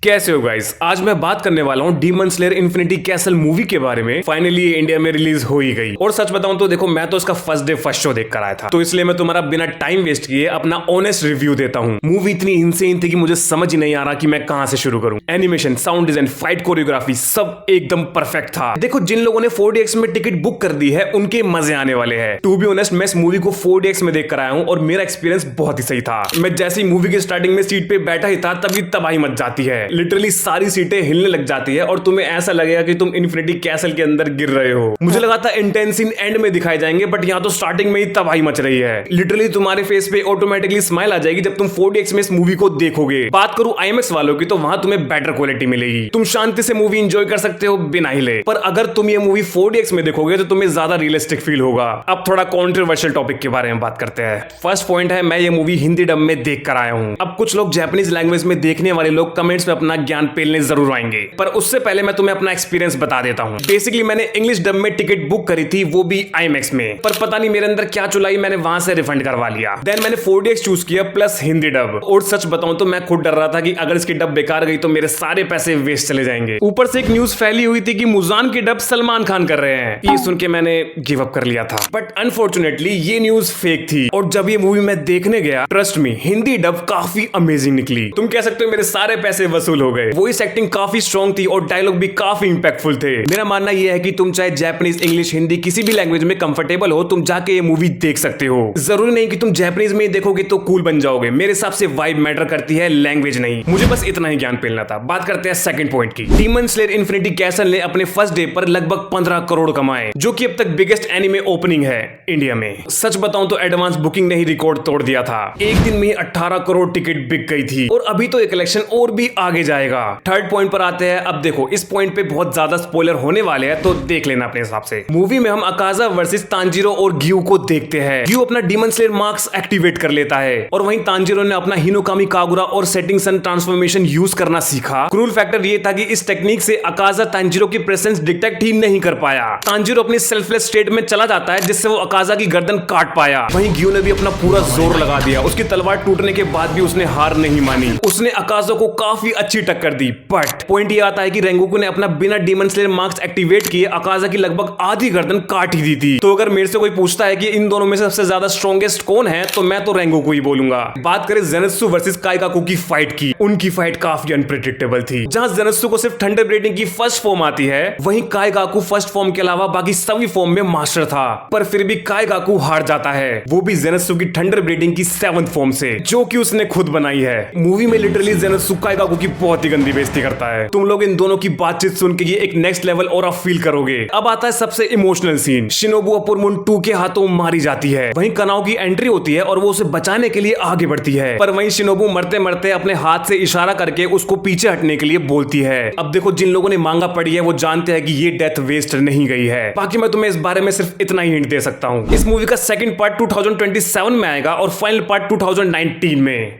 कैसे हो गाइस? आज मैं बात करने वाला हूँ demon slayer infinity castle movie के बारे में। फाइनली ये इंडिया में रिलीज हो ही गई और सच बताऊं तो देखो, मैं तो इसका फर्स्ट डे फर्स्ट शो देख कर आया था, तो इसलिए मैं तुम्हारा बिना टाइम वेस्ट किए अपना ऑनेस्ट रिव्यू देता हूँ। मूवी इतनी इंसेन थी कि मुझे समझ ही नहीं आ रहा कि मैं कहां से शुरू करूं। Animation, sound design, fight choreography सब एकदम परफेक्ट था। देखो, जिन लोगों ने 4DX में टिकट बुक कर दी है उनके मजे आने वाले हैं। टू बी ऑनेस्ट, मैं इस मूवी को 4DX में देख कर आया हूँ और मेरा एक्सपीरियंस बहुत ही सही था। मैं जैसे ही मूवी के स्टार्टिंग में सीट पे बैठा ही था तभी तबाही मच जाती है। लिटरली सारी सीटें हिलने लग जाती है और तुम्हें ऐसा लगेगा कि तुम इन्फिनिटी कैसल के अंदर गिर रहे हो। मुझे लगा था इंटेंस सीन एंड में दिखाए जाएंगे, बट यहाँ तो स्टार्टिंग में ही तबाही मच रही है। लिटरली तुम्हारे फेस पे ऑटोमेटिकली स्माइल आ जाएगी जब तुम 4DX में इस मूवी को देखोगे। बात करूं IMAX वालों की, तो वहां तुम्हें बेटर क्वालिटी मिलेगी। तुम शांति से मूवी एंजॉय कर सकते हो बिना हिले। पर अगर तुम ये मूवी 4DX में देखोगे तो तुम्हें ज्यादा रियलिस्टिक फील होगा। अब थोड़ा कॉन्ट्रोवर्शियल टॉपिक के बारे में बात करते हैं। फर्स्ट पॉइंट है, मैं ये मूवी हिंदी डब में देख कर आया हूं। अब कुछ लोग जापानीज लैंग्वेज में देखने वाले लोग कमेंट्स में अपना ज्ञान पेलने जरूर आएंगे, पर उससे पहले मैं तुम्हें अपना एक्सपीरियंस बता देता हूं। बेसिकली मैंने इंग्लिश डब में टिकट बुक करी थी, वो भी IMAX में, पर पता नहीं मेरे अंदर क्या चुलाई, मैंने वहां से रिफंड करवा लिया। देन मैंने 4DX चूज किया प्लस हिंदी डब। और सच बताऊं तो मैं खुद डर रहा था कि अगर इसकी डब बेकार गई तो मेरे सारे पैसे वेस्ट चले जाएंगे। ऊपर से एक न्यूज फैली हुई थी कि मुजान की डब सलमान खान कर रहे हैं। ये सुन के मैंने गिव अप कर लिया था, बट अनफॉर्चुनेटली ये न्यूज फेक थी। और जब ये मूवी मैं देखने गया, ट्रस्ट मी, हिंदी डब काफी अमेजिंग निकली। तुम कह सकते हो मेरे सारे पैसे वसूल हो गए। वॉइस एक्टिंग काफी स्ट्रॉन्ग थी और डायलॉग भी काफी इंपैक्टफुल थे। मेरा मानना यह है कि तुम चाहे जापानीज, इंग्लिश, हिंदी किसी भी लैंग्वेज में कंफर्टेबल हो, तुम जाके ये मूवी देख सकते हो। जरूरी नहीं कि तुम जापानीज में देखोगे तो कूल बन जाओगे। मेरे हिसाब से वाइब मैटर करती है, लैंग्वेज नहीं। मुझे बस इतना ही ज्ञान पेलना था। बात करते हैं सेकंड पॉइंट की। डीमन स्लेयर इन्फिनिटी कैसल ने अपने फर्स्ट डे पर लगभग 15 करोड़ कमाए, जो कि अब तक बिगेस्ट एनिमे ओपनिंग है इंडिया में। सच बताऊं तो एडवांस बुकिंग ने ही रिकॉर्ड तोड़ दिया था। एक दिन में 18 करोड़ टिकट बिक गई थी और अभी तो ये कलेक्शन और भी आगे जाएगा। थर्ड पॉइंट पर आते हैं। अब देखो, इस पॉइंट पे बहुत ज्यादा स्पॉइलर होने वाले हैं, तो देख लेना अपने हिसाब से। मूवी में हम अकाजा वर्सेस तांजीरो और ग्यू को देखते हैं। ग्यू अपना डीमन स्लेयर मार्क्स एक्टिवेट कर लेता है और वहीं तांजीरो ने अपना हिनोकामी कागुरा और सेटिंग सन ट्रांसफॉर्मेशन यूज करना सीखा। क्रूल फैक्टर ये था कि इस टेक्निक से अकाजा तांजीरो की प्रेजेंस डिटेक्ट ही नहीं कर पाया। तांजीरो अपनी सेल्फलेस स्टेट में चला जाता है, जिससे वो अकाजा की गर्दन काट पाया। वहीं ग्यू ने भी अपना पूरा जोर लगा दिया। उसकी तलवार टूटने के बाद भी उसने हार नहीं मानी। उसने अकाजा को काफी अच्छी टक्कर दी। बट पॉइंट ये आता है कि रेंगोकू ने अपना बिना डीमन स्लेयर मार्क्स एक्टिवेट किए अकाजा की लगभग आधी गर्दन काट ही दी थी। तो अगर मेरे से कोई पूछता है कि इन दोनों में से सबसे ज्यादा स्ट्रॉन्गेस्ट कौन है, तो मैं तो रेंगोकू ही बोलूंगा। बात करें जेनत्सु वर्सेस काइगाकू की फाइट की, उनकी फाइट काफी अनप्रेडिक्टेबल थी। जहां जेनत्सु को सिर्फ थंडर ब्रेडिंग की फर्स्ट फॉर्म आती है, वहीं काइगाकू फर्स्ट फॉर्म के अलावा बाकी सभी फॉर्म में मास्टर था। पर फिर भी काइगाकू हार जाता है, वो भी जेनत्सु की थंडर ब्रेडिंग की 7th फॉर्म से, जो कि उसने खुद बनाई है। मूवी में लिटरली जेनत्सु काइगाकू की बहुत ही गंदी बेइज्जती करता है। तुम लोग इन दोनों की बातचीत सुन के ये एक नेक्स्ट लेवल और आप फील करोगे। अब आता है सबसे इमोशनल सीन। शिनोबु अपुरमुन 2 के हाथों मारी जाती है। वहीं कनाओ की एंट्री होती है और वो उसे बचाने के लिए आगे बढ़ती है, पर वहीं शिनोबु मरते मरते अपने हाथ से इशारा करके उसको पीछे हटने के लिए बोलती है। अब देखो, जिन लोगों ने मांगा पढ़ी है वो जानते हैं कि ये डेथ वेस्ट नहीं गई है। बाकी मैं तुम्हें इस बारे में सिर्फ इतना ही हिंट दे सकता हूँ। इस मूवी का सेकंड पार्ट 2027 में आएगा और फाइनल पार्ट 2019 में।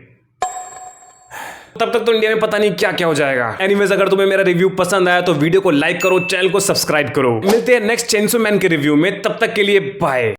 तब तक तो इंडिया में पता नहीं क्या क्या हो जाएगा। एनीवेज, अगर तुम्हें मेरा रिव्यू पसंद आया तो वीडियो को लाइक करो, चैनल को सब्सक्राइब करो। मिलते हैं नेक्स्ट चेंसो मैन के रिव्यू में, तब तक के लिए बाय।